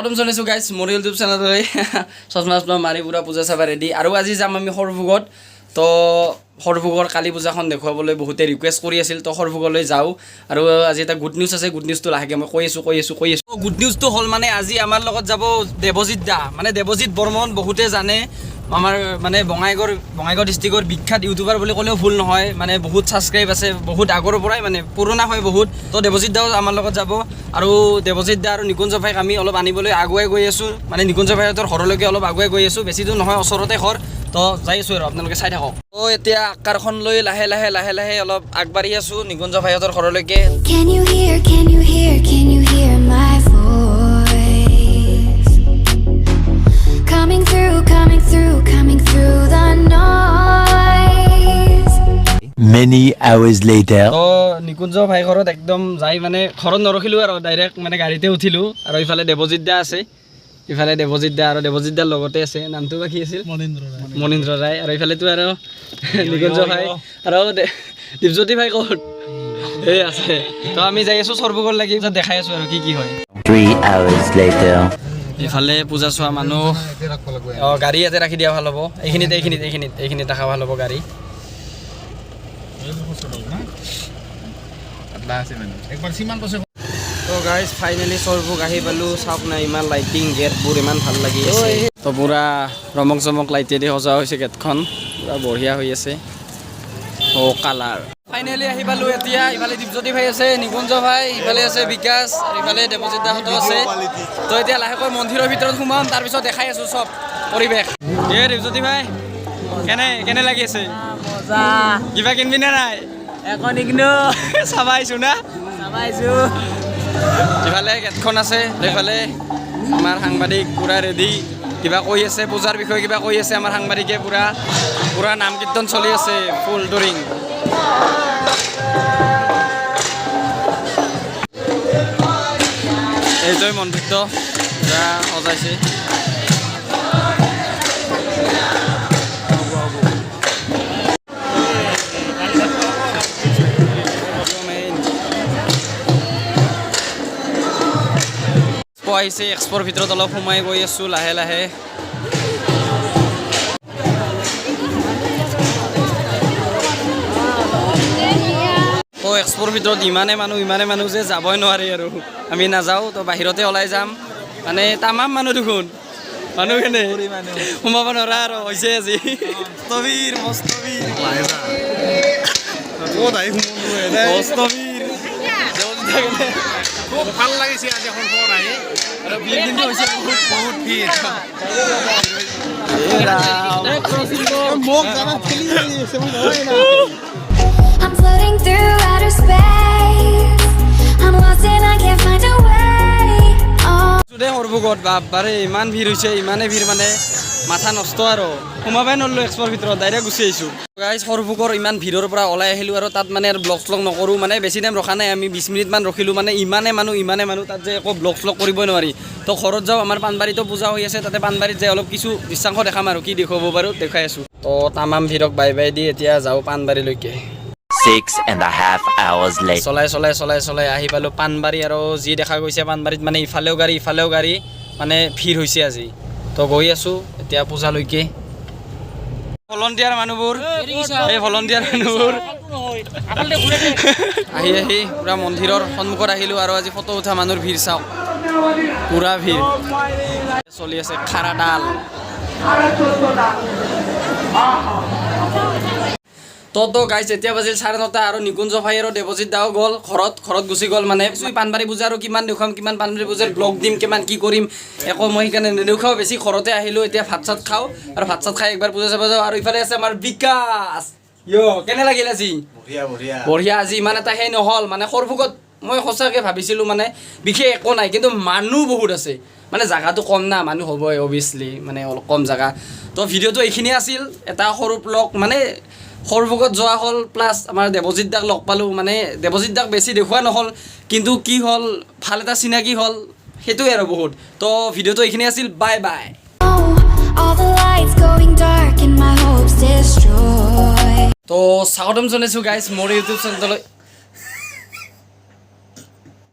স্বাগতম জনাইছো গাইস মোৰ ইউটিউব চেনেললৈ সজমাছলা মাৰি পুৰা পূজা চাবা ৰেডি আৰু আজি যাম আমি সৰভোগত তো সৰভোগৰ কালী পূজাখন দেখুৱাবলৈ বহুতে ৰিকুৱেষ্ট কৰি আছিল তো সৰভোগলৈ যাও আৰু আজি এটা গুড নিউজ আছে গুড নিউজটো লাহেকে মই কৈ আছো গুড নিউজটো হ'ল মানে আজি আমাৰ লগত যাব দেবজিত দা মানে দেবজিত বৰ্মন বহুতে জানে আমাৰ মানে বঙাইগাঁও ডিস্ট্ৰিক্টৰ বিখ্যাত ইউটিউবাৰ বুলি ক'লেও ভুল নহয় মানে বহুত সাবস্ক্ৰাইব আছে বহুত আগৰ পৰাই মানে পুৰণা হয় বহুত তো দেবজিত দাও আমাৰ লগত যাব আৰু দেবজিত দা আৰু নিকুঞ্জ ভাইক আমি অলপ আনিবলৈ আগুৱাই গৈ আছো মানে নিকুঞ্জ ভাইহঁতৰ ঘৰলৈকে অলপ আগুৱাই গৈ আছো বেছি দূৰ নহয় ওচৰতে ঘৰ তো যাই আছো আৰু আপোনালোকে চাই থাকক তো এতিয়া আকাৰখন লৈ লাহে লাহে অলপ আগবাঢ়ি আছো নিকুঞ্জ ভাইহঁতৰ ঘৰলৈকে Can you hear my voice coming through the noise Many hours later তো নিকুঞ্জ ভাই ঘৰত একদম যাই মানে ঘৰত নৰখিলো আৰু ডাইৰেক্ট মানে গাড়ীতে উঠিলো আৰু ইফালে দেবজিত দা আছে ইফালে দেবজিত দা আৰু দেবজিত দাৰ লগতে আছে নামটো বাকি আছিল মনীন্দ্ৰ ৰায় আৰু ইফালেতো আৰু নিকুঞ্জ ভাই আৰু দীপজ্যোতি ভাই ক'ত এই আছে তো আমি যাই আছো সৰভোগৰ লাগি দেখাই আছো আৰু কি হয় 3 hours later ইফালে পূজা চোৱা মানুহ গাড়ী ইয়াতে ৰাখি দিয়া ভাল হ'ব এইখিনিত ৰাখা ভাল হ'ব গাড়ী তো গাইজ ফাইনেলি সৰভোগ আহি পালো চাওক না ইমান লাইটিং গেটবোৰ ইমান ভাল লাগি আছে তো পুৰা ৰমক জমক লাইটেদি সজা হৈছে গেটখন পুৰা বঢ়িয়া হৈ আছে ও কালাৰ ফাইনেলি আহি পালো এতিয়া ইফালে দীপজ্যোতি ভাই আছে নিকুঞ্জ ভাই ইফালে আছে বিকাশ ইফালে দেবজিত দাহঁতো আছে তো এতিয়া লাহেকৈ মন্দিৰৰ ভিতৰত সোমাম তাৰপিছত দেখাই আছো চব পৰিৱেশ এই দীপজ্যোতি ভাই কেনে লাগি আছে মজা কিবা কিনবি নে নাই এখন ইগনো চাবাইছো না চাবাইছো ইফালে গেটখন আছে এইফালে আমাৰ সাংবাদিক পুৰা ৰেডি কিবা কৈ আছে পূজাৰ বিষয়ে কিবা কৈ আছে আমাৰ সাংবাদিকে পুৰা নাম কীৰ্তন চলি আছে ফুল ডৰিং এইটোৱে মন্দিৰটো পুৰা সজাইছে আহিছে এক্সপোৰ ভিতৰত অলপ সোমাই গৈ আছো লাহে তো এক্সপোৰ ভিতৰত ইমানে মানুহ যে যাবই নোৱাৰি আৰু আমি নাযাওঁ তো বাহিৰতে ওলাই যাম মানে তামাম মানুহ দেখোন মানুহ কেনে সোমাব নোৱাৰা আৰু হৈছে আজি ভাল লাগিছে আজি এখন খবৰ আহি আৰু ভিৰ কিন্তু হৈছে বহুত ভিৰ I'm floating through outer space I'm lost and I can't find a way সৰভোগত বাপৰে ইমান ভিৰ হৈছে ইমানে ভিৰ মানে মাথা নষ্ট আৰু সোমাবাই নৰলো এক্সপোৰ ভিতৰত ডাইৰেক্ট গুচি আহিছো গাইজ সৰভোগৰ ইমান ভিৰৰ পৰা ওলাই আহিলো আৰু তাত মানে ব্লগ শ্লগ নকৰোঁ মানে বেছি টাইম ৰখা নাই আমি 20 মিনিটমান ৰখিলোঁ মানে ইমানে মানুহ তাত যে একো ব্লগ শ্লগ কৰিবই নোৱাৰি তো ঘৰত যাওঁ আমাৰ পানবাৰীতো পূজা হৈ আছে তাতে পানবাৰীত যাই অলপ কিছু দৃশ্যাংশ দেখাম আৰু কি দেখুৱাব পাৰোঁ দেখাই আছোঁ তো তামাম ভিৰক বাই দি এতিয়া যাওঁ পানবাৰীলৈকে 6.5 hours later চলাই আহি পালোঁ পানবাৰী আৰু যি দেখা গৈছে পানবাৰীত মানে ইফালেও গাড়ী মানে ভিৰ হৈছে আজি তো গৈ আছোঁ এতিয়া পূজালৈকে ভলণ্টিয়াৰ মানুহবোৰ আহি পুৰা মন্দিৰৰ সন্মুখত আহিলোঁ আৰু আজি ফটো উঠা মানুহৰ ভিৰ চাওক পুৰা ভিৰ চলি আছে খাৰাডাল তো গাইজ এতিয়া বাজিল 9:30 আৰু নিকুঞ্জ ভাই আৰু দেবজিত দাও গ'ল ঘৰত গুচি গ'ল মানে পানবাৰী পূজা আৰু কিমান দেখুৱাম কিমান পানবাৰী পূজাৰ ব্লগ দিম কিমান কি কৰিম একো মই সেইকাৰণে নেদেখাওঁ বেছি ঘৰতে আহিলোঁ এতিয়া ভাত চাত খাওঁ আৰু ভাত চাত খাই একবাৰ পূজা চাব যাওঁ আৰু ইফালে আছে আমাৰ বিকাশ কেনে লাগিল আজি বঢ়িয়া আজি ইমান এটা সেই নহ'ল মানে সৰভোগত মই সঁচাকৈ ভাবিছিলোঁ মানে বিশেষ একো নাই কিন্তু মানুহ বহুত আছে মানে জাগাটো কম না মানুহ হ'বই অভিয়াছলি মানে অলপ কম জাগা তো ভিডিঅ'টো এইখিনিয়ে আছিল এটা সৰু ব্লগ মানে সৰভোগত যোৱা হ'ল প্লাছ আমাৰ দেবজিত দাক লগ পালোঁ মানে দেবজিত দাক বেছি দেখুওৱা নহ'ল কিন্তু কি হ'ল ভাল এটা চিনাকি হ'ল সেইটোৱে আৰু বহুত তো ভিডিঅ'টো এইখিনি আছিল বাই all the lights going dark and my hopes destroyed তো স্বাগতম জনাইছোঁ গাইজ মোৰ ইউটিউব চেনেললৈ